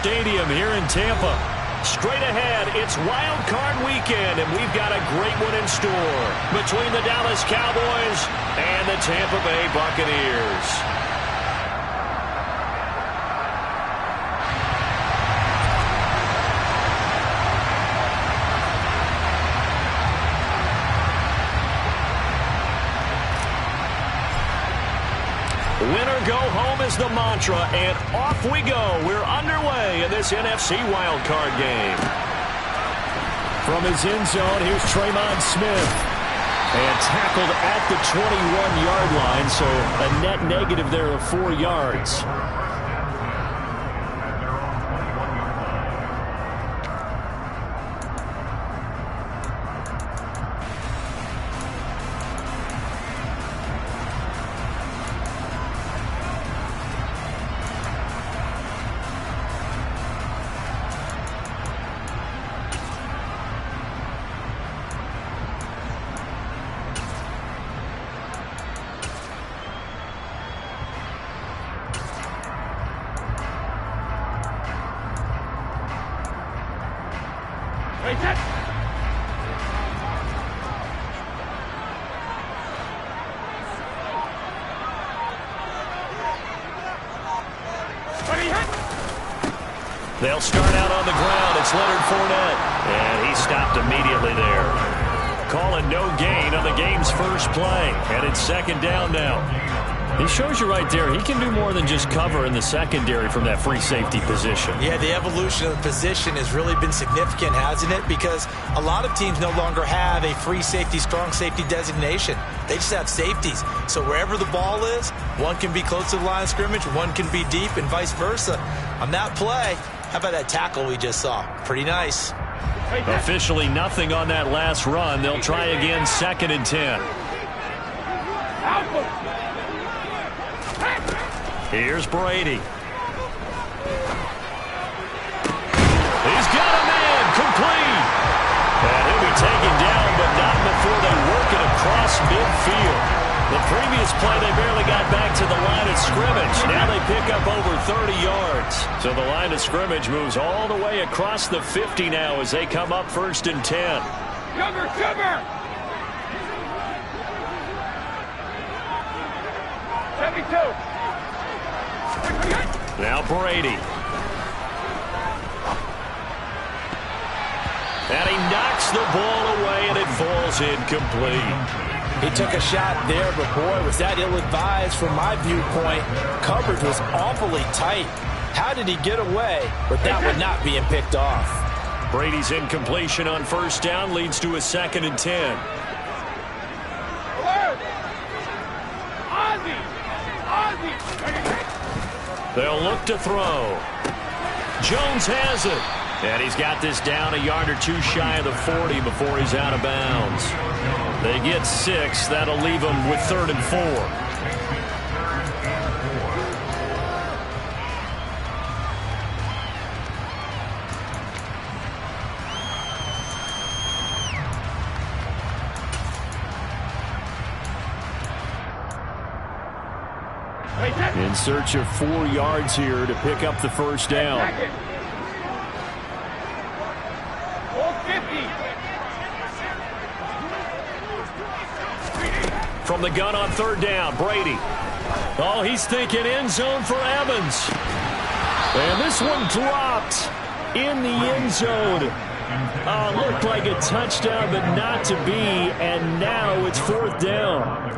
Stadium here in Tampa. Straight ahead, it's Wild Card Weekend, and we've got a great one in store between the Dallas Cowboys and the Tampa Bay Buccaneers. Winner go home is the mantra, and off we go. We're underway in this NFC wildcard game. From his end zone, here's Tremon Smith. And tackled at the 21-yard line, so a net negative there of 4 yards. They'll start out on the ground. It's Leonard Fournette. And he stopped immediately there. Calling no gain on the game's first play. And it's second down now. He shows you right there, he can do more than just cover in the secondary from that free safety position. Yeah, the evolution of the position has really been significant, hasn't it? Because a lot of teams no longer have a free safety, strong safety designation. They just have safeties. So wherever the ball is, one can be close to the line of scrimmage, one can be deep, and vice versa. On that play, how about that tackle we just saw? Pretty nice. Officially nothing on that last run. They'll try again, 2nd and 10. Here's Brady. He's got a man, complete. And he'll be taken down, but not before they work it across midfield. The previous play, they barely got back to the line of scrimmage. Now they pick up over 30 yards. So the line of scrimmage moves all the way across the 50 now as they come up 1st and 10. Sugar! Now Brady. And he knocks the ball away, and it falls incomplete. He took a shot there, but boy, was that ill-advised from my viewpoint. Coverage was awfully tight. How did he get away with that one not being picked off? Brady's incompletion on 1st down leads to a 2nd and 10. They'll look to throw. Jones has it. And he's got this down a yard or two shy of the 40 before he's out of bounds. They get 6. That'll leave them with 3rd and 4. In search of 4 yards here to pick up the 1st down. From the gun on 3rd down, Brady. Oh, he's thinking end zone for Evans. And this one dropped in the end zone. Looked like a touchdown, but not to be. And now it's 4th down.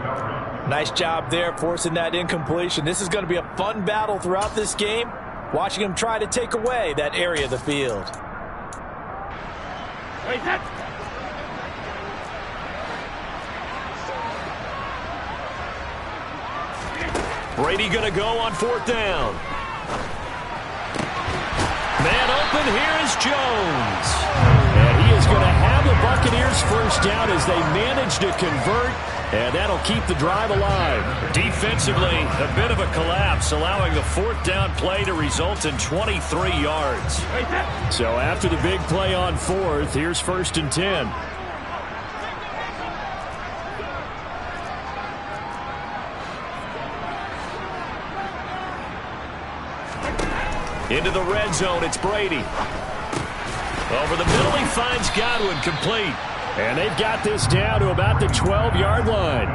Nice job there forcing that incompletion. This is going to be a fun battle throughout this game. Watching him try to take away that area of the field. Brady going to go on 4th down. Man open, here is Jones. And he is going to have the Buccaneers 1st down as they manage to convert. And that'll keep the drive alive. Defensively, a bit of a collapse, allowing the 4th down play to result in 23 yards. So after the big play on 4th, here's 1st and 10. Into the red zone, it's Brady. Over the middle, he finds Godwin, complete. And they've got this down to about the 12-yard line.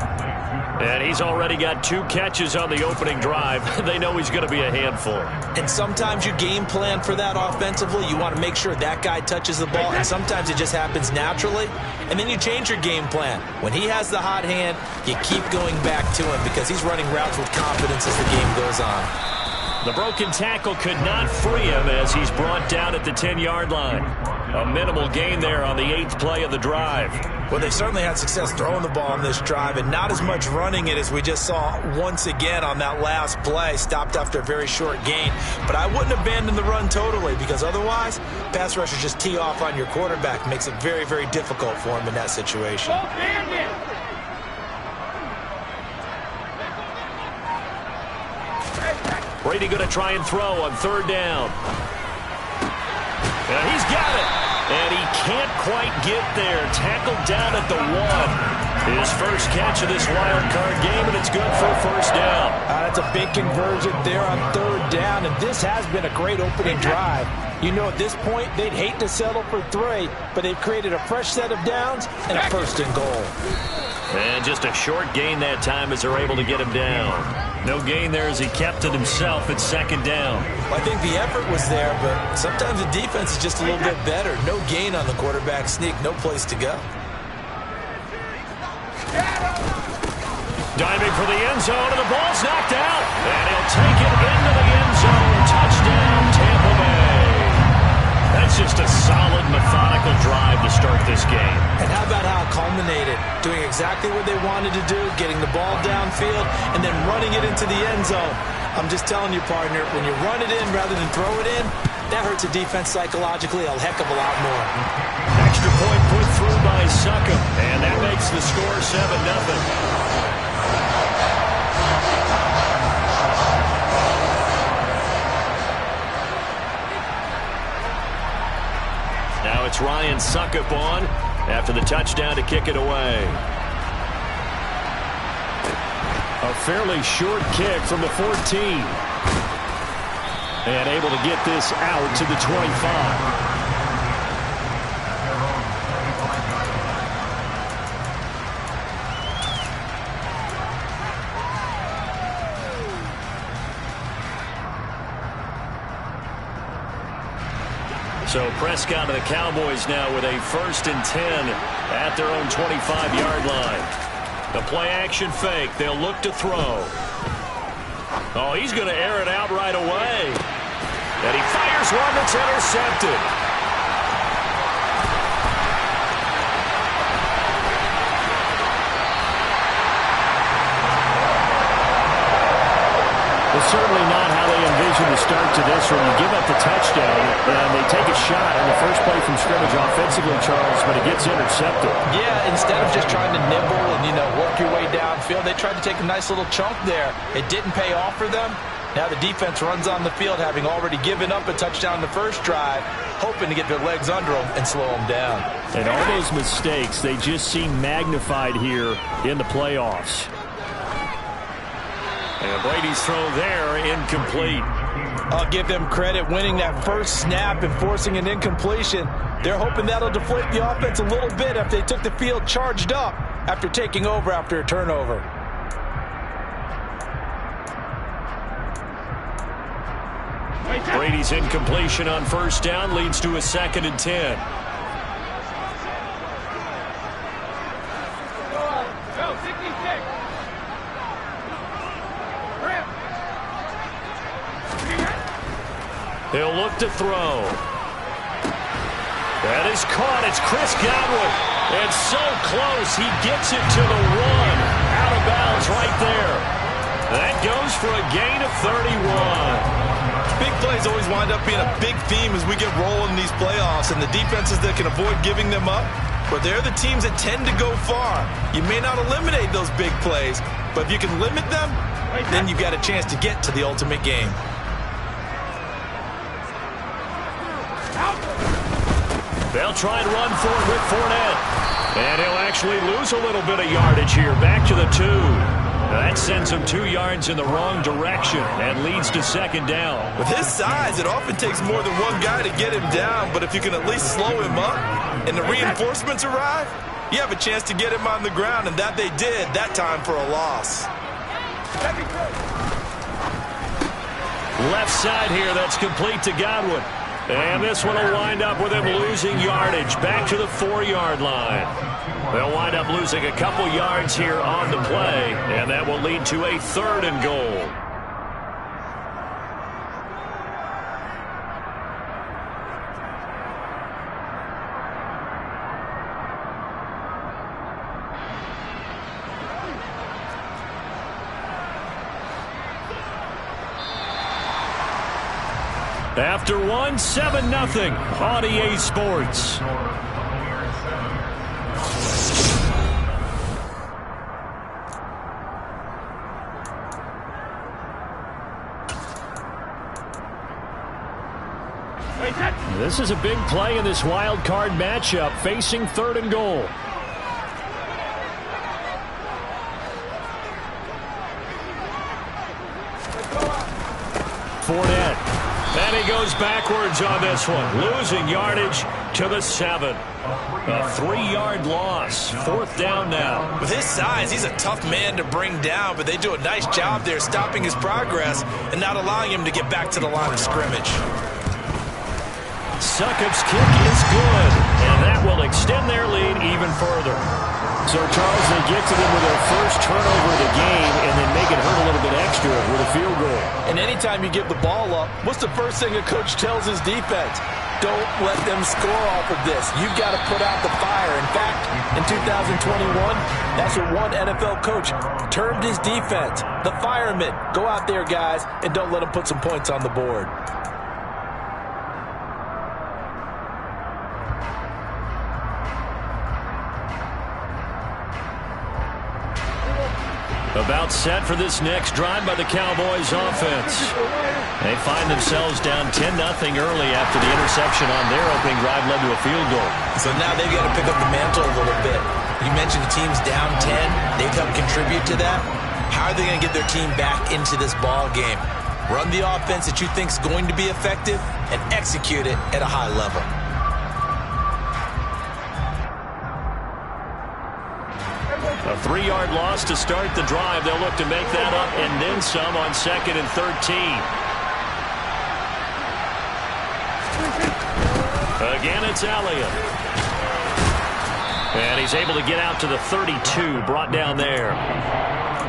And he's already got 2 catches on the opening drive. They know he's going to be a handful. And sometimes you game plan for that offensively. You want to make sure that guy touches the ball, and sometimes it just happens naturally. And then you change your game plan. When he has the hot hand, you keep going back to him because he's running routes with confidence as the game goes on. The broken tackle could not free him as he's brought down at the 10-yard line. A minimal gain there on the 8th play of the drive. Well, they certainly had success throwing the ball on this drive and not as much running it as we just saw once again on that last play. Stopped after a very short gain. But I wouldn't abandon the run totally because otherwise, pass rushers just tee off on your quarterback. Makes it very, very difficult for him in that situation. Brady going to try and throw on 3rd down. And he's got it. And he can't quite get there. Tackled down at the 1. His first catch of this wild card game, and it's good for a 1st down. That's a big conversion there on 3rd down, and this has been a great opening drive. You know, at this point, they'd hate to settle for 3, but they've created a fresh set of downs and a 1st and goal. And just a short gain that time as they're able to get him down. No gain there as he kept it himself at 2nd down. Well, I think the effort was there, but sometimes the defense is just a little bit better. No gain on the quarterback sneak, no place to go. Diving for the end zone, and the ball's knocked out. And he'll take it into the end zone. Touchdown, Tampa Bay. That's just a solid, methodical drive to start this game. And how about how it culminated? Doing exactly what they wanted to do, getting the ball downfield, and then running it into the end zone. I'm just telling you, partner, when you run it in rather than throw it in, that hurts a defense psychologically a heck of a lot more. Extra point put through by Succop, and that makes the score 7-0. Now it's Ryan Succop on after the touchdown to kick it away. A fairly short kick from the 14. And able to get this out to the 25. So Prescott and the Cowboys now with a 1st and 10 at their own 25-yard line. The play action fake. They'll look to throw. Oh, he's going to air it out right away. And he fires one that's intercepted. It's certainly not how they envision the start to this one. You give up the touchdown, and they take a shot on the first play from scrimmage offensively, Charles, but it gets intercepted. Yeah, instead of just trying to nibble and, work your way downfield, they tried to take a nice little chunk there. It didn't pay off for them. Now the defense runs on the field, having already given up a touchdown the first drive, hoping to get their legs under them and slow them down. And all those mistakes, they just seem magnified here in the playoffs. And Brady's throw there, incomplete. I'll give them credit winning that first snap and forcing an incompletion. They're hoping that'll deflate the offense a little bit after they took the field charged up after taking over after a turnover. Brady's incompletion on 1st down leads to a 2nd and 10. He'll look to throw. That is caught. It's Chris Godwin. And so close. He gets it to the 1. Out of bounds right there. That goes for a gain of 31. Big plays always wind up being a big theme as we get rolling in these playoffs, and the defenses that can avoid giving them up, but they're the teams that tend to go far. You may not eliminate those big plays, but if you can limit them, then you've got a chance to get to the ultimate game. They'll try and run for it with Fournette. And he'll actually lose a little bit of yardage here. Back to the 2. That sends him 2 yards in the wrong direction and leads to second down. With his size, it often takes more than one guy to get him down, but if you can at least slow him up and the reinforcements arrive, you have a chance to get him on the ground, and that they did that time for a loss. Left side here, that's complete to Godwin. And this one will wind up with him losing yardage back to the 4-yard line. They'll wind up losing a couple yards here on the play, and that will lead to a 3rd and goal. After one, 7-0 on EA Sports. This is a big play in this wild card matchup, facing 3rd and goal. Fournette. And he goes backwards on this one, losing yardage to the 7. A 3-yard loss, 4th down now. With his size, he's a tough man to bring down, but they do a nice job there stopping his progress and not allowing him to get back to the line of scrimmage. Succop's kick is good, and that will extend their lead even further. So, Charles, they get to them with their first turnover of the game and then make it hurt a little bit extra with a field goal. And anytime you give the ball up, what's the first thing a coach tells his defense? Don't let them score off of this. You've got to put out the fire. In fact, in 2021, that's what one NFL coach termed his defense. The firemen. Go out there, guys, and don't let them put some points on the board. About set for this next drive by the Cowboys offense. They find themselves down 10-0 early after the interception on their opening drive led to a field goal. So now they've got to pick up the mantle a little bit. You mentioned the team's down 10. They've helped contribute to that. How are they going to get their team back into this ball game? Run the offense that you think is going to be effective and execute it at a high level. A 3-yard loss to start the drive. They'll look to make that up and then some on 2nd and 13. Again, it's Elliott. And he's able to get out to the 32, brought down there.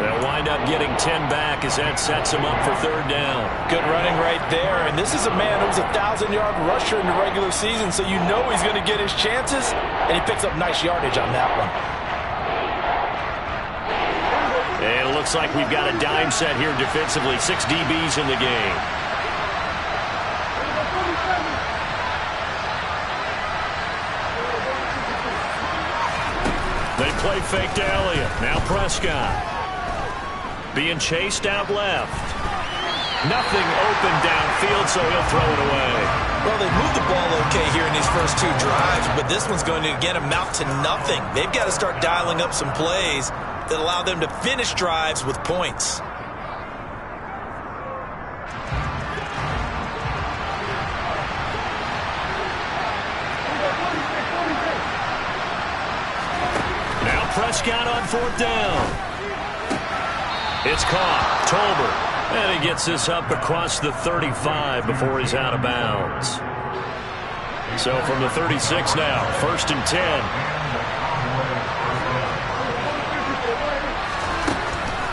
They'll wind up getting 10 back as that sets him up for 3rd down. Good running right there. And this is a man who was a 1,000-yard rusher in the regular season, so you know he's going to get his chances. And he picks up nice yardage on that one. And it looks like we've got a dime set here defensively. 6 DBs in the game. They play fake to Elliott. Now Prescott. Being chased out left. Nothing open downfield, so he'll throw it away. Well, they moved the ball okay here in these first 2 drives, but this one's going to again amount to nothing. They've got to start dialing up some plays that allow them to finish drives with points. Now Prescott on 4th down. It's caught. Tolbert. And he gets this up across the 35 before he's out of bounds. So from the 36 now, 1st and 10.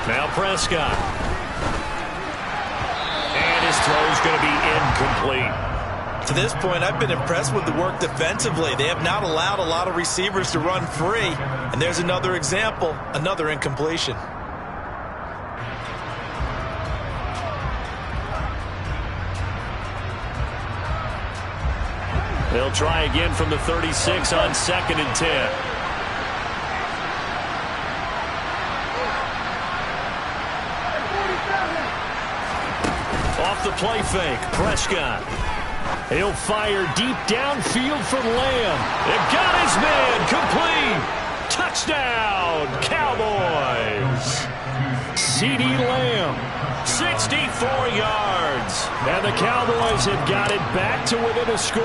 Now Prescott. And his throw's going to be incomplete. To this point, I've been impressed with the work defensively. They have not allowed a lot of receivers to run free. And there's another example, another incompletion. They'll try again from the 36 on 2nd and 10. Off the play fake, Prescott. He'll fire deep downfield from Lamb. It got his man complete. Touchdown, Cowboys. CeeDee Lamb. 64 yards. And the Cowboys have got it back to within a score.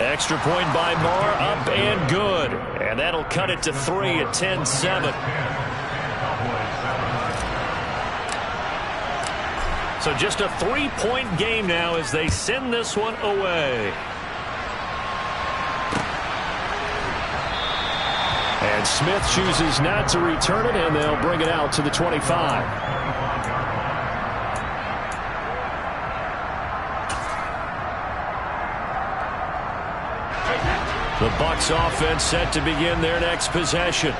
Extra point by Moore, up and good. And that'll cut it to 3 at 10-7. So just a 3-point game now as they send this one away. And Smith chooses not to return it, and they'll bring it out to the 25. The Bucs offense set to begin their next possession.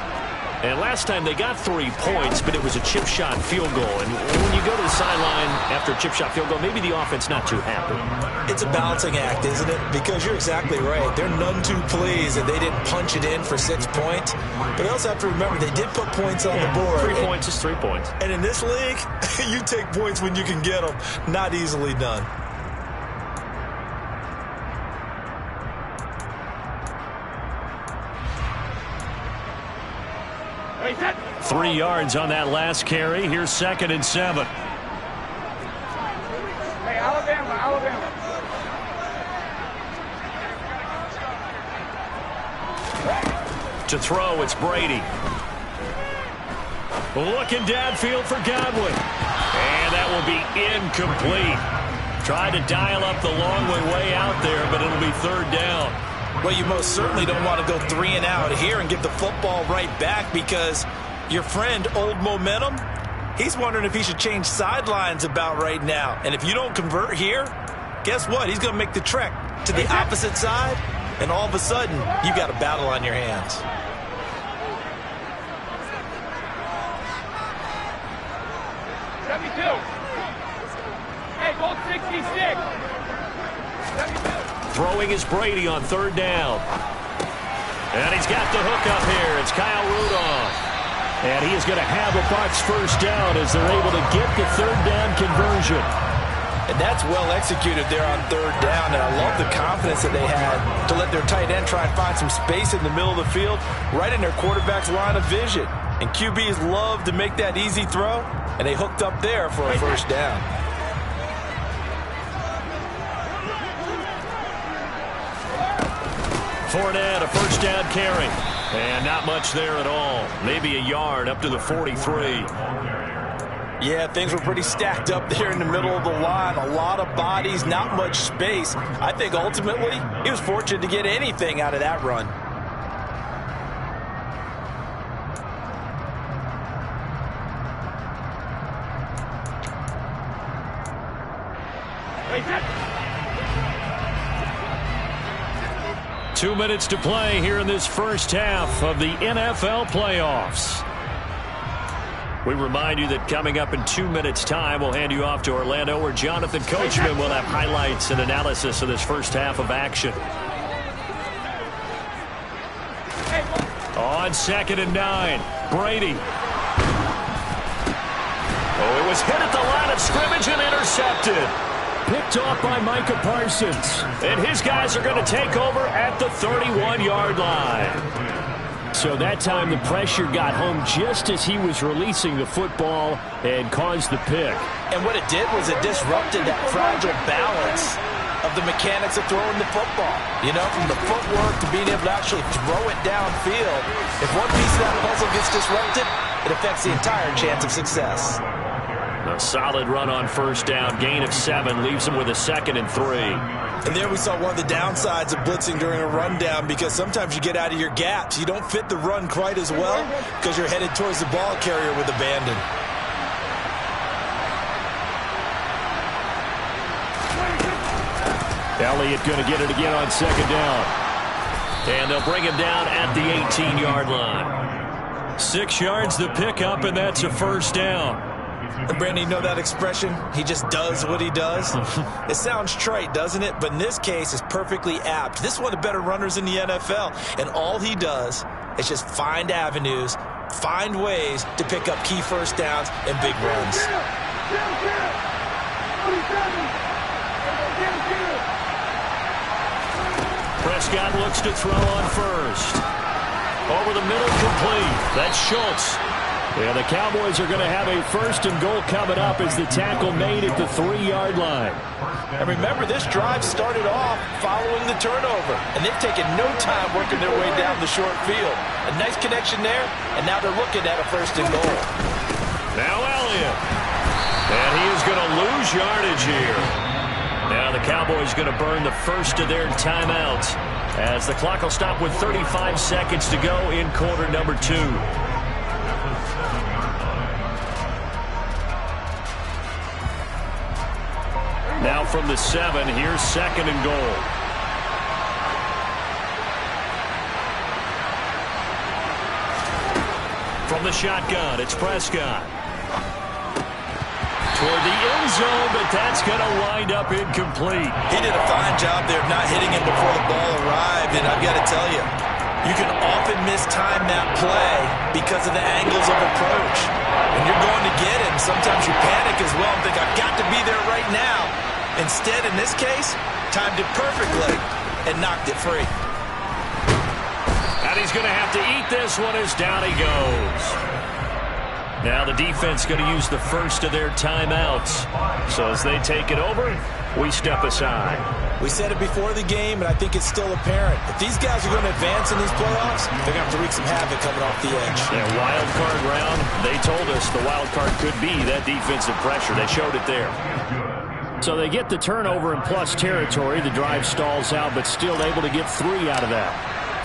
And last time they got 3 points, but it was a chip shot field goal. And when you go to the sideline after a chip shot field goal, maybe the offense not too happy. It's a balancing act, isn't it? Because you're exactly right. They're none too pleased that they didn't punch it in for 6 points. But they also have to remember they did put points on the board. 3 points is 3 points. And in this league, you take points when you can get them. Not easily done. Hey, 3 yards on that last carry. Here's 2nd and 7. Hey, Alabama. To throw, it's Brady. Looking downfield for Godwin. And that will be incomplete. Tried to dial up the long way out there, but it'll be 3rd down. Well, you most certainly don't want to go 3 and out here and give the football right back, because your friend, Old Momentum, he's wondering if he should change sidelines about right now. And if you don't convert here, guess what? He's going to make the trek to the opposite side, and all of a sudden, you got a battle on your hands. Hey, goal 66. Throwing is Brady on 3rd down. And he's got the hook up here. It's Kyle Rudolph. And he is going to have a Bucs 1st down as they're able to get the 3rd down conversion. And that's well executed there on 3rd down. And I love the confidence that they had to let their tight end try and find some space in the middle of the field, right in their quarterback's line of vision. And QBs love to make that easy throw, and they hooked up there for a 1st down. Fournette, a 1st down carry. And not much there at all. Maybe a yard up to the 43. Yeah, things were pretty stacked up there in the middle of the line. A lot of bodies, not much space. I think ultimately he was fortunate to get anything out of that run. Hey, 2 minutes to play here in this 1st half of the NFL playoffs. We remind you that coming up in 2 minutes' time, we'll hand you off to Orlando, where Jonathan Coachman will have highlights and analysis of this 1st half of action. On 2nd and 9, Brady. Oh, it was hit at the line of scrimmage and intercepted. Picked off by Micah Parsons. And his guys are going to take over at the 31-yard line. So that time the pressure got home just as he was releasing the football and caused the pick. And what it did was it disrupted that fragile balance of the mechanics of throwing the football. You know, from the footwork to being able to actually throw it downfield. If one piece of that puzzle gets disrupted, it affects the entire chance of success. A solid run on 1st down. Gain of 7 leaves him with a 2nd and 3. And there we saw one of the downsides of blitzing during a rundown, because sometimes you get out of your gaps. You don't fit the run quite as well because you're headed towards the ball carrier with abandon. Elliott going to get it again on 2nd down. And they'll bring him down at the 18-yard line. 6 yards the pickup, and that's a 1st down. And Brandon, you know that expression? He just does what he does. It sounds trite, doesn't it? But in this case, it's perfectly apt. This is one of the better runners in the NFL. And all he does is just find avenues, find ways to pick up key 1st downs and big runs. Prescott looks to throw on 1st. Over the middle, complete. That's Schultz. And the Cowboys are going to have a 1st and goal coming up as the tackle made at the 3-yard line. And remember, this drive started off following the turnover, and they've taken no time working their way down the short field. A nice connection there, and now they're looking at a 1st and goal. Now Elliott. And he is going to lose yardage here. Now the Cowboys going to burn the first of their timeouts as the clock will stop with 35 seconds to go in quarter number 2. Now from the 7, here's 2nd and goal. From the shotgun, it's Prescott. Toward the end zone, but that's going to wind up incomplete. He did a fine job there of not hitting him before the ball arrived, and I've got to tell you, you can often mistime that play because of the angles of approach. When you're going to get him, sometimes you panic as well and think, I've got to be there right now. Instead, in this case, timed it perfectly and knocked it free. And he's going to have to eat this one as down he goes. Now the defense going to use the first of their timeouts. So as they take it over, we step aside. We said it before the game, and I think it's still apparent. If these guys are going to advance in these playoffs, they're going to have to wreak some havoc coming off the edge. Yeah, wild card round, they told us the wild card could be that defensive pressure. They showed it there. So they get the turnover in plus territory. The drive stalls out, but still able to get 3 out of that.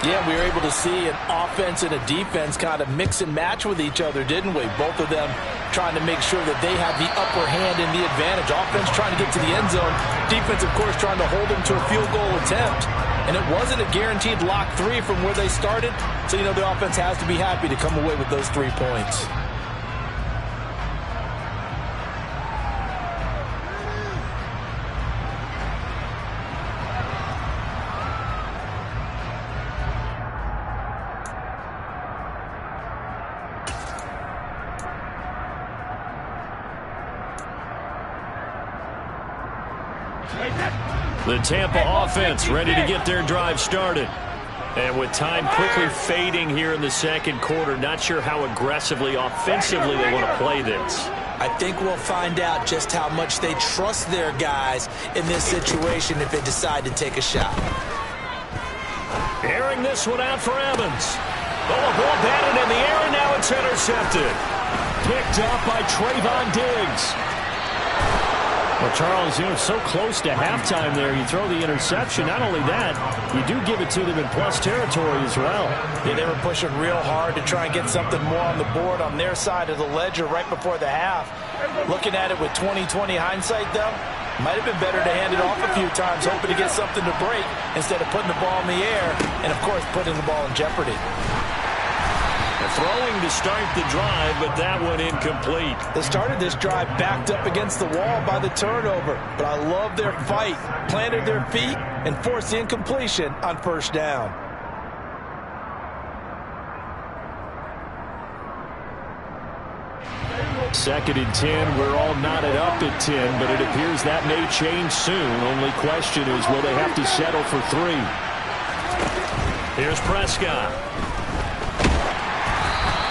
Yeah, we were able to see an offense and a defense kind of mix and match with each other, didn't we? Both of them trying to make sure that they have the upper hand and the advantage. Offense trying to get to the end zone. Defense, of course, trying to hold them to a field goal attempt. And it wasn't a guaranteed lock 3 from where they started. So, you know, the offense has to be happy to come away with those 3 points. The Tampa offense ready to get their drive started. And with time quickly fading here in the second quarter, not sure how aggressively, offensively they want to play this. I think we'll find out just how much they trust their guys in this situation if they decide to take a shot. Airing this one out for Evans. Oh, a ball batted in the air, and now it's intercepted. Picked up by Trayvon Diggs. Well, Charles, you know, so close to halftime there. You throw the interception. Not only that, you do give it to them in plus territory as well. Yeah, they were pushing real hard to try and get something more on the board on their side of the ledger right before the half. Looking at it with 20/20 hindsight, though, might have been better to hand it off a few times, hoping to get something to break instead of putting the ball in the air and, of course, putting the ball in jeopardy. Throwing to start the drive, but that one incomplete. They started this drive backed up against the wall by the turnover, but I love their fight. Planted their feet and forced the incompletion on first down. Second and 10. We're all knotted up at 10, but it appears that may change soon. Only question is, will they have to settle for 3? Here's Prescott.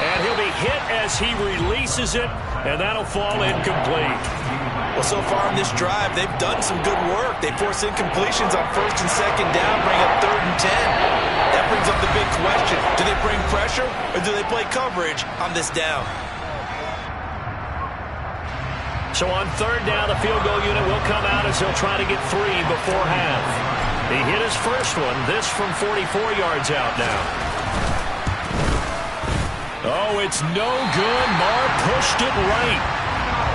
And he'll be hit as he releases it, and that'll fall incomplete. Well, so far in this drive, they've done some good work. They force incompletions on first and second down, bring up 3rd and 10. That brings up the big question. Do they bring pressure, or do they play coverage on this down? So on 3rd down, the field goal unit will come out as he'll try to get 3 before half. He hit his first one, this from 44 yards out now. Oh, it's no good. Marr pushed it right.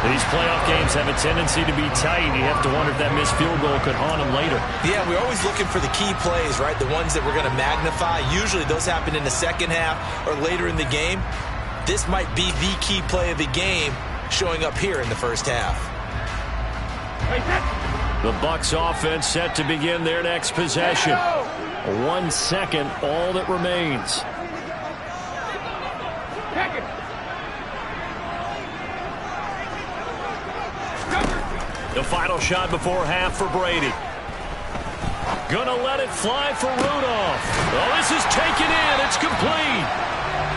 These playoff games have a tendency to be tight. You have to wonder if that missed field goal could haunt them later. Yeah, we're always looking for the key plays, right? The ones that we're going to magnify. Usually those happen in the second half or later in the game. This might be the key play of the game showing up here in the first half. The Bucs offense set to begin their next possession. 1 second, all that remains. The final shot before half for Brady. Gonna let it fly for Rudolph. Oh, this is taken in. It's complete.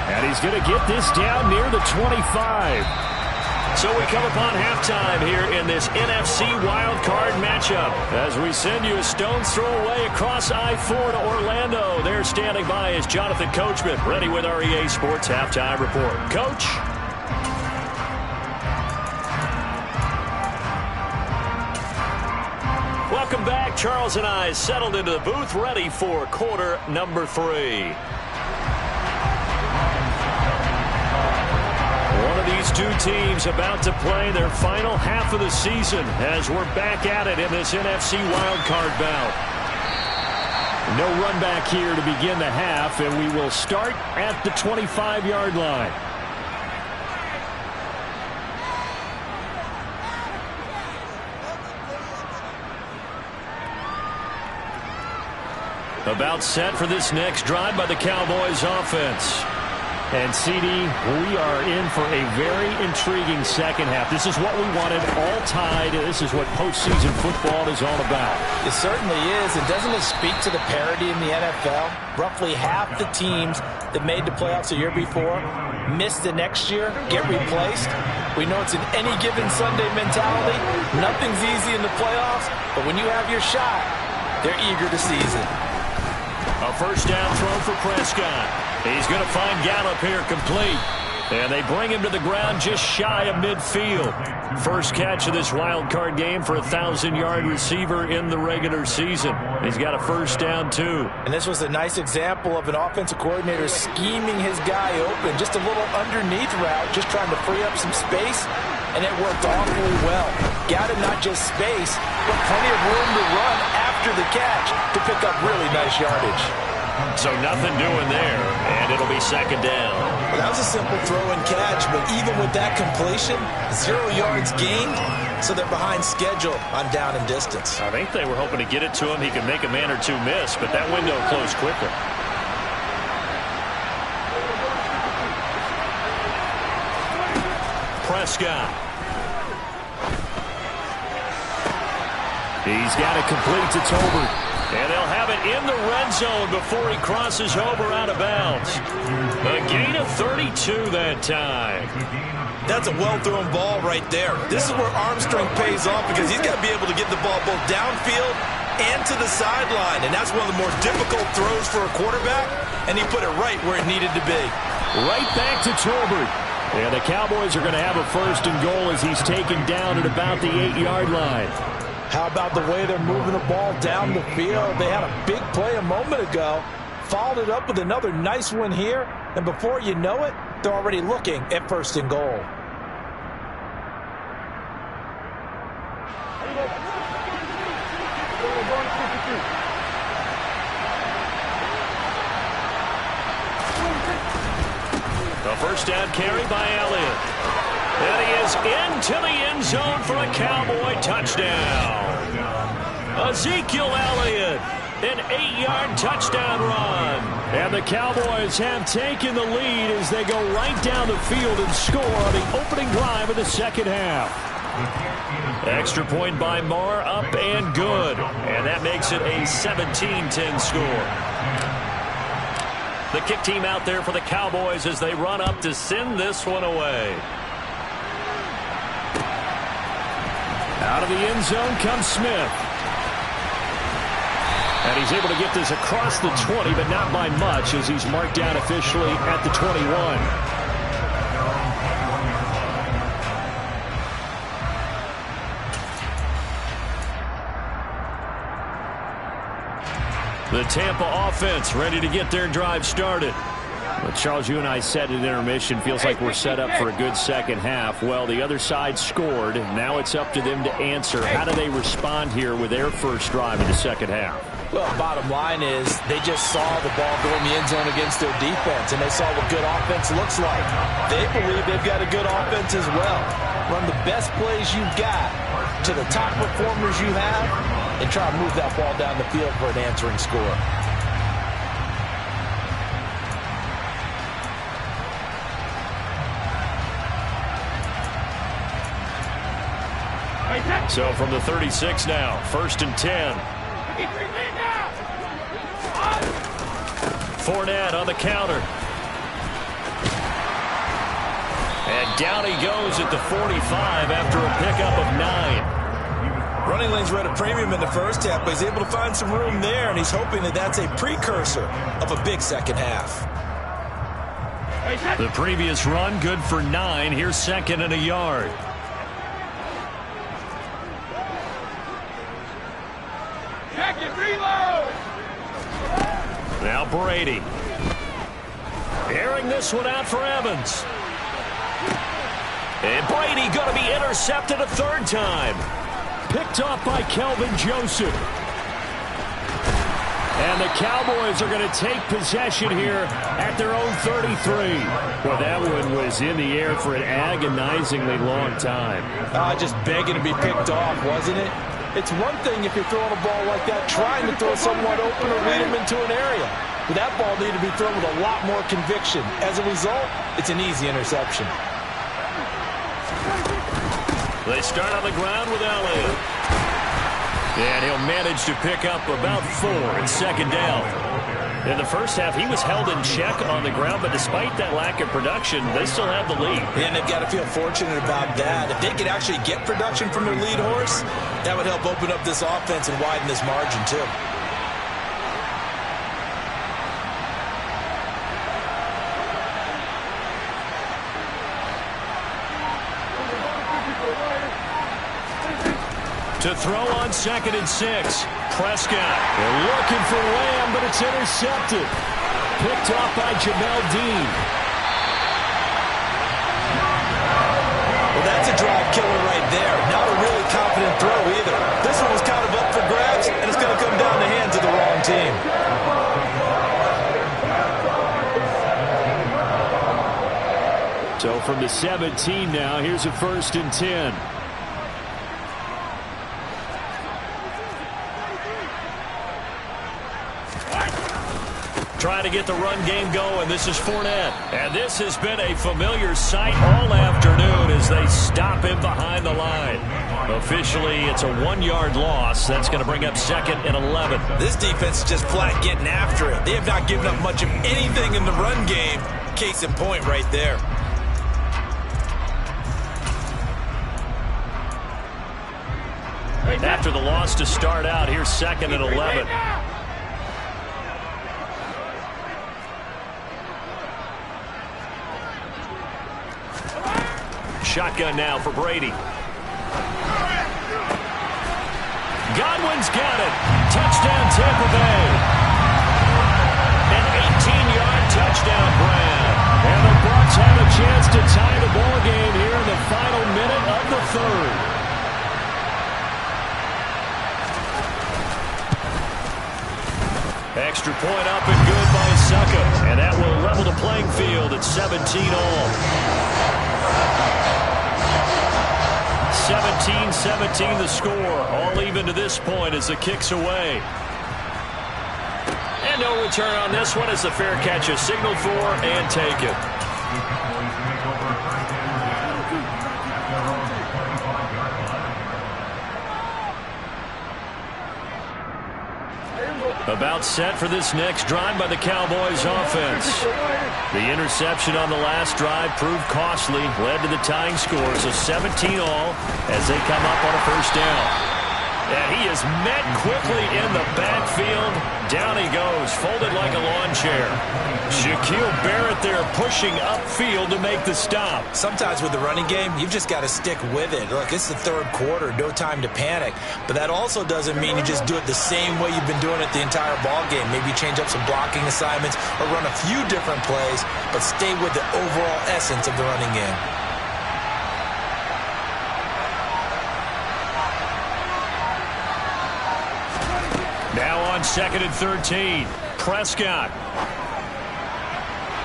And he's going to get this down near the 25. So we come upon halftime here in this NFC wildcard matchup as we send you a stone's throw away across I-4 to Orlando. There standing by is Jonathan Coachman, ready with our EA Sports Halftime Report. Coach? Welcome back. Charles and I settled into the booth, ready for quarter number 3. These two teams about to play their final half of the season as we're back at it in this NFC wildcard bout. No run back here to begin the half, and we will start at the 25-yard line. About set for this next drive by the Cowboys offense. And, CD, we are in for a very intriguing second half. This is what we wanted, all tied. This is what postseason football is all about. It certainly is. And doesn't it speak to the parity in the NFL? Roughly half the teams that made the playoffs the year before miss the next year, get replaced. We know it's an any given Sunday mentality. Nothing's easy in the playoffs, but when you have your shot, they're eager to seize it. A first down throw for Prescott. He's going to find Gallup here complete. And they bring him to the ground just shy of midfield. First catch of this wild card game for a 1,000-yard receiver in the regular season. He's got a first down, too. And this was a nice example of an offensive coordinator scheming his guy open. Just a little underneath route, just trying to free up some space. And it worked awfully well. Got him not just space, but plenty of room to run after the catch to pick up really nice yardage. So nothing doing there, and it'll be second down. Well, that was a simple throw and catch, but even with that completion, 0 yards gained, so they're behind schedule on down and distance. I think they were hoping to get it to him. He could make a man or two miss, but that window closed quickly. Prescott. He's got it complete to Tolbert. And they'll have it in the red zone before he crosses over out of bounds. A gain of 32 that time. That's a well-thrown ball right there. This is where arm strength pays off because he's got to be able to get the ball both downfield and to the sideline. And that's one of the more difficult throws for a quarterback. And he put it right where it needed to be. Right back to Tolbert. And the Cowboys are going to have a first and goal as he's taken down at about the 8-yard line. How about the way they're moving the ball down the field? They had a big play a moment ago, followed it up with another nice one here, and before you know it, they're already looking at first and goal. The first down carry by Elliott. And he is into the end zone for a Cowboy touchdown. Ezekiel Elliott, an 8-yard touchdown run. And the Cowboys have taken the lead as they go right down the field and score on the opening drive of the second half. Extra point by Marr, up and good. And that makes it a 17-10 score. The kick team out there for the Cowboys as they run up to send this one away. Out of the end zone comes Smith. And he's able to get this across the 20, but not by much as he's marked down officially at the 21. The Tampa offense ready to get their drive started. Well, Charles, you and I said at intermission, feels like we're set up for a good second half. Well, the other side scored. Now it's up to them to answer. How do they respond here with their first drive in the second half? Well, bottom line is they just saw the ball go in the end zone against their defense, and they saw what good offense looks like. They believe they've got a good offense as well. Run the best plays you've got to the top performers you have, and try to move that ball down the field for an answering score. So from the 36 now, 1st and 10. Fournette on the counter. And down he goes at the 45 after a pickup of 9. Running lanes were at a premium in the first half, but he's able to find some room there, and he's hoping that that's a precursor of a big second half. The previous run, good for 9. Here's second and a yard. Check it, reload! Now Brady. Airing this one out for Evans. And Brady going to be intercepted a third time. Picked off by Kelvin Joseph. And the Cowboys are going to take possession here at their own 33. Well, that one was in the air for an agonizingly long time. Just begging to be picked off, wasn't it? It's one thing if you're throwing a ball like that, trying to throw someone open or lead him into an area. But that ball needed to be thrown with a lot more conviction. As a result, it's an easy interception. They start on the ground with Elliott. And he'll manage to pick up about 4 in second down. In the first half, he was held in check on the ground, but despite that lack of production, they still have the lead. And they've got to feel fortunate about that. If they could actually get production from their lead horse, that would help open up this offense and widen this margin, too. To throw on 2nd and 6. Prescott. They're looking for Lamb, but it's intercepted. Picked off by Jamel Dean. Well, that's a drive killer right there. Not a really confident throw either. This one was kind of up for grabs, and it's going to come down the hands of the wrong team. So from the 17 now, here's a 1st and 10. Trying to get the run game going. This is Fournette. And this has been a familiar sight all afternoon as they stop him behind the line. Officially, it's a 1-yard loss. That's going to bring up 2nd and 11. This defense is just flat getting after it. They have not given up much of anything in the run game. Case in point right there. After the loss to start out, here's 2nd and 11. Shotgun now for Brady. Godwin's got it. Touchdown, Tampa Bay. An 18-yard touchdown grab. And the Bucs have a chance to tie the ball game here in the final minute of the 3rd. Extra point up and good by Succa. And that will level the playing field at 17 all. 17-17 the score. All even to this point as the kick's away. And no return on this one as the fair catch is signaled for and taken. About set for this next drive by the Cowboys offense. The interception on the last drive proved costly, led to the tying score, so 17 all as they come up on a 1st down. And he is met quickly in the backfield. Down he goes, folded like a lawn chair. Shaquille Barrett there pushing upfield to make the stop. Sometimes with the running game, you've just got to stick with it. Look, it's the 3rd quarter, no time to panic. But that also doesn't mean you just do it the same way you've been doing it the entire ball game. Maybe change up some blocking assignments or run a few different plays, but stay with the overall essence of the running game. Now on 2nd and 13. Prescott.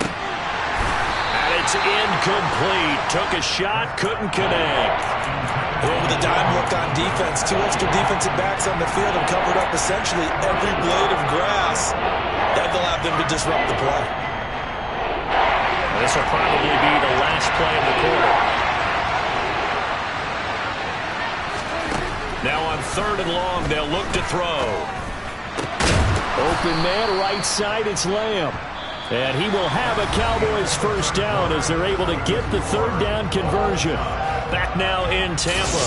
And it's incomplete. Took a shot, couldn't connect. With a dime look on defense, 2 extra defensive backs on the field have covered up essentially every blade of grass. That allowed them to disrupt the play. This will probably be the last play of the quarter. Now on 3rd and long, they'll look to throw. Open man right side, it's Lamb. And he will have a Cowboys first down as they're able to get the third down conversion. Back now in Tampa.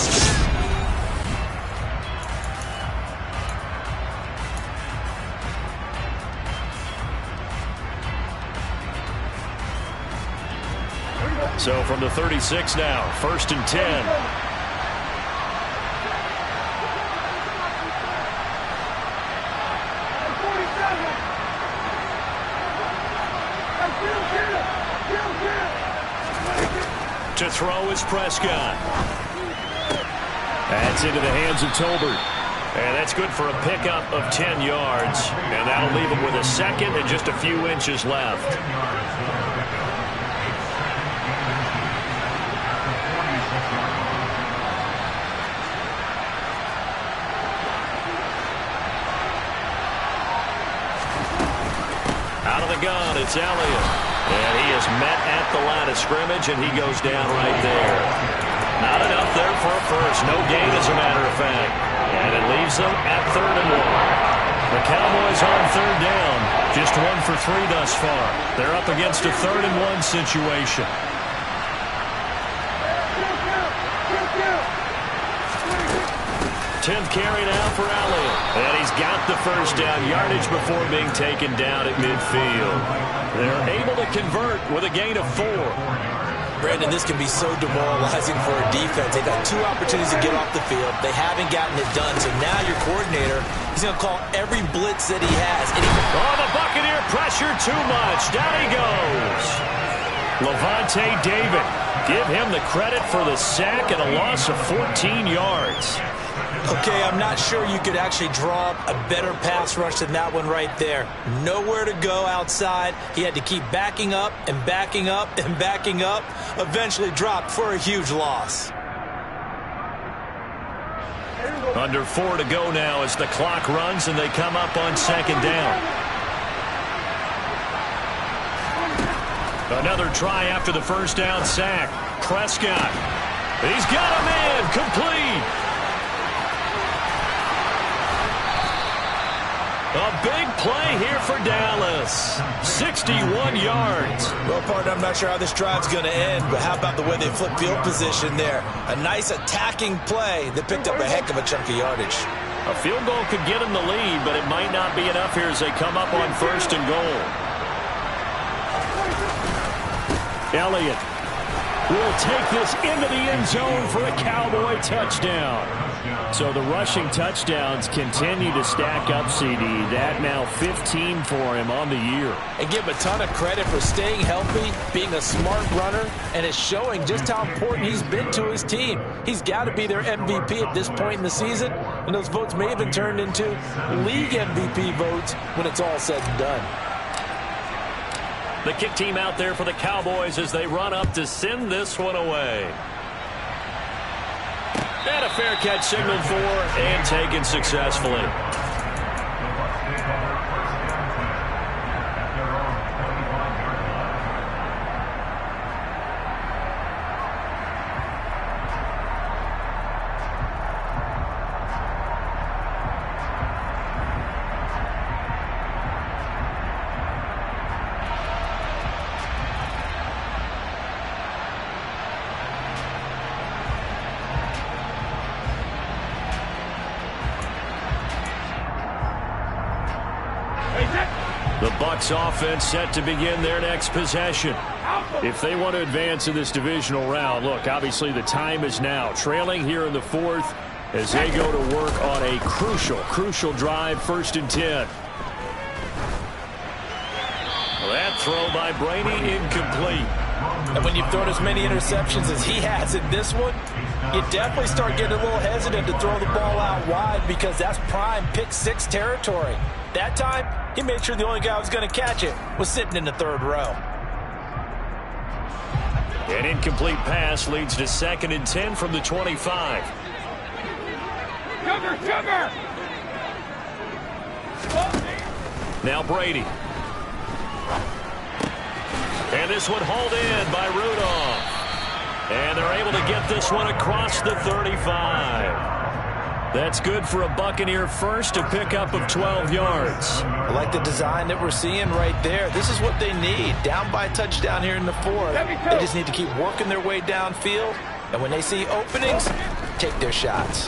So from the 36 now, 1st and 10. To throw is Prescott. That's into the hands of Tolbert. And that's good for a pickup of 10 yards. And that'll leave him with a second and just a few inches left. Out of the gun, it's Elliott. And he is met at the line of scrimmage, and he goes down right there. Not enough there for a first. No gain, as a matter of fact. And it leaves them at 3rd and 1. The Cowboys on 3rd down. Just 1 for 3 thus far. They're up against a 3rd and 1 situation. 10th carry now for Elliott. And he's got the first down yardage before being taken down at midfield. They're able to convert with a gain of 4. Brandon, this can be so demoralizing for a defense. They've had 2 opportunities to get off the field. They haven't gotten it done. So now your coordinator, he's going to call every blitz that he has. Oh, the Buccaneer pressure too much. Down he goes. Levante David. Give him the credit for the sack and a loss of 14 yards. Okay, I'm not sure you could actually draw up a better pass rush than that one right there. Nowhere to go outside. He had to keep backing up and backing up and backing up. Eventually dropped for a huge loss. Under 4 to go now as the clock runs and they come up on 2nd down. Another try after the first down sack. Prescott. He's got a man. Complete. A big play here for Dallas. 61 yards. Well, partner, I'm not sure how this drive's going to end, but how about the way they flip field position there? A nice attacking play that picked up a heck of a chunk of yardage. A field goal could get them the lead, but it might not be enough here as they come up on 1st and goal. Elliott will take this into the end zone for a Cowboy touchdown. So the rushing touchdowns continue to stack up, CD. That now 15 for him on the year. And give him a ton of credit for staying healthy, being a smart runner, and it's showing just how important he's been to his team. He's got to be their MVP at this point in the season, and those votes may have been turned into league MVP votes when it's all said and done. The kick team out there for the Cowboys as they run up to send this one away. And a fair catch signaled for and taken successfully. The Bucs offense set to begin their next possession. If they want to advance in this divisional round, look, obviously the time is now. Trailing here in the 4th as they go to work on a crucial drive, 1st and 10. That throw by Brady incomplete. And when you've thrown as many interceptions as he has in this one, you definitely start getting a little hesitant to throw the ball out wide because that's prime pick 6 territory. That time, he made sure the only guy who was going to catch it was sitting in the 3rd row. An incomplete pass leads to 2nd and 10 from the 25. Sugar! Now Brady. And this one hauled in by Rudolph. And they're able to get this one across the 35. That's good for a Buccaneer first, a pickup of 12 yards. I like the design that we're seeing right there. This is what they need. Down by a touchdown here in the fourth. They just need to keep working their way downfield. And when they see openings, take their shots.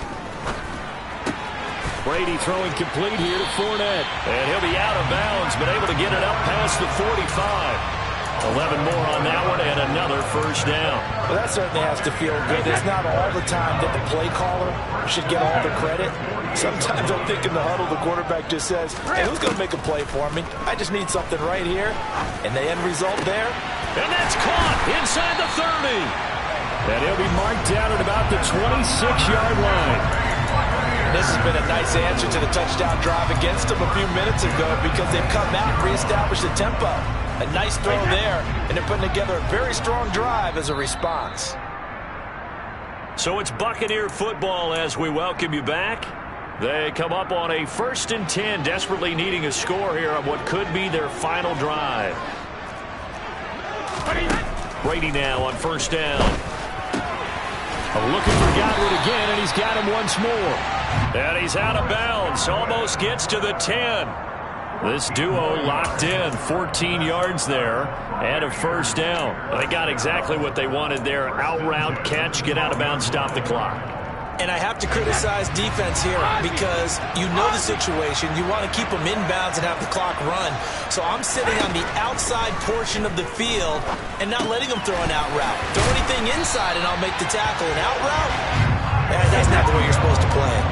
Brady throwing complete here to Fournette. And he'll be out of bounds, but able to get it up past the 45. 11 more on that one, and another first down. Well, that certainly has to feel good. It's not all the time that the play caller should get all the credit. Sometimes I think in the huddle, the quarterback just says, hey, who's going to make a play for me? I just need something right here. And the end result there. And that's caught inside the 30. And he'll be marked down at about the 26-yard line. This has been a nice answer to the touchdown drive against them a few minutes ago because they've come out and reestablished the tempo. A nice throw there, and they're putting together a very strong drive as a response. So it's Buccaneer football as we welcome you back. They come up on a 1st and 10, desperately needing a score here on what could be their final drive. Brady now on 1st down. Looking for Godwin again, and he's got him once more. And he's out of bounds, almost gets to the 10. This duo locked in, 14 yards there, and a 1st down. They got exactly what they wanted there. Out route, catch, get out of bounds, stop the clock. And I have to criticize defense here because you know the situation. You want to keep them inbounds and have the clock run. So I'm sitting on the outside portion of the field and not letting them throw an out route. Throw anything inside and I'll make the tackle. An out route? That's not the way you're supposed to play it.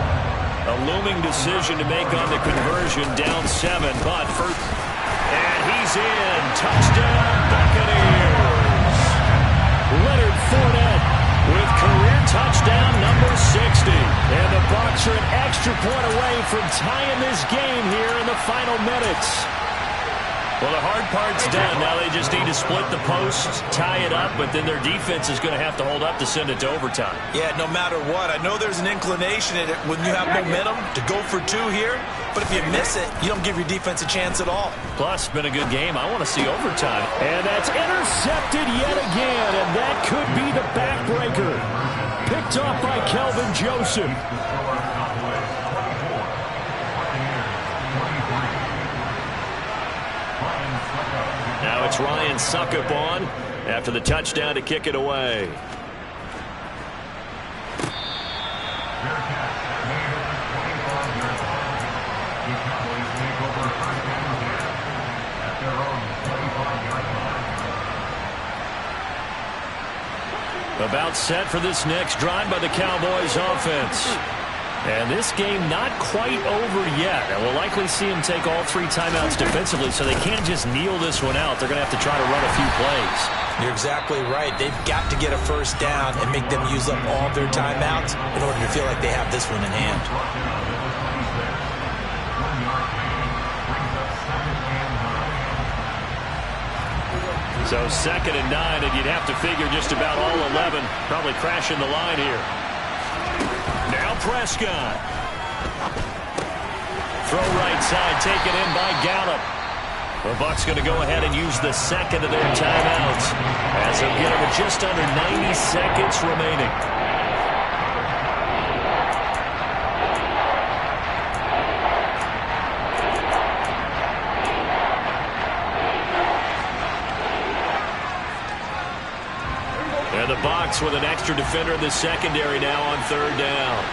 A looming decision to make on the conversion, down 7, but first, and he's in. Touchdown, Buccaneers. Leonard Fournette with career touchdown number 60. And the Bucs are an extra point away from tying this game here in the final minutes. Well, the hard part's done. Now they just need to split the posts, tie it up, but then their defense is going to have to hold up to send it to overtime. Yeah, no matter what. I know there's an inclination in it when you have momentum to go for 2 here, but if you miss it, you don't give your defense a chance at all. Plus, been a good game. I want to see overtime. And that's intercepted yet again, and that could be the backbreaker. Picked off by Kelvin Joseph. Now it's Ryan Suckup on after the touchdown to kick it away. About set for this next drive by the Cowboys offense. And this game not quite over yet. And we'll likely see them take all 3 timeouts defensively, so they can't just kneel this one out. They're going to have to try to run a few plays. You're exactly right. They've got to get a 1st down and make them use up all their timeouts in order to feel like they have this one in hand. So 2nd and 9, and you'd have to figure just about all 11 probably crashing the line here. Now Prescott. Throw right side, taken in by Gallup. The Bucs going to go ahead and use the 2nd of their timeouts as they'll get it with just under 90 seconds remaining. And the Bucs with an extra defender in the secondary now on 3rd down.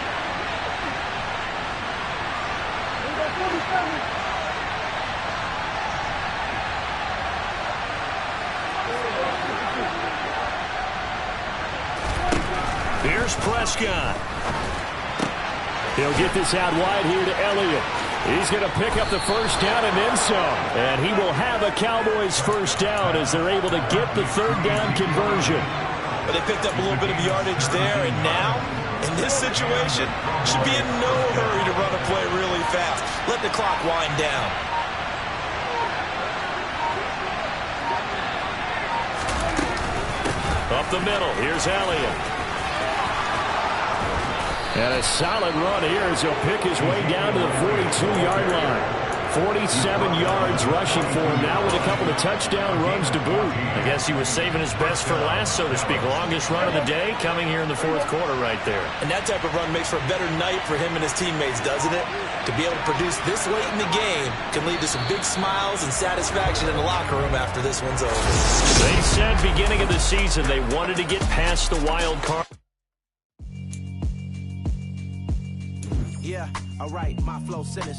Here's Prescott. He'll get this out wide here to Elliott. He's going to pick up the 1st down and then some. And he will have a Cowboys 1st down as they're able to get the 3rd down conversion. But they picked up a little bit of yardage there, and now, in this situation, should be in no hurry to run a play really fast. Let the clock wind down. Up the middle, here's Elliott. And a solid run here as he'll pick his way down to the 42-yard line. 47 yards rushing for him now with a couple of touchdown runs to boot. I guess he was saving his best for last, so to speak. Longest run of the day coming here in the fourth quarter right there. And that type of run makes for a better night for him and his teammates, doesn't it? To be able to produce this late in the game can lead to some big smiles and satisfaction in the locker room after this one's over. They said beginning of the season they wanted to get past the wild card. Yeah, all right, my flow sinister.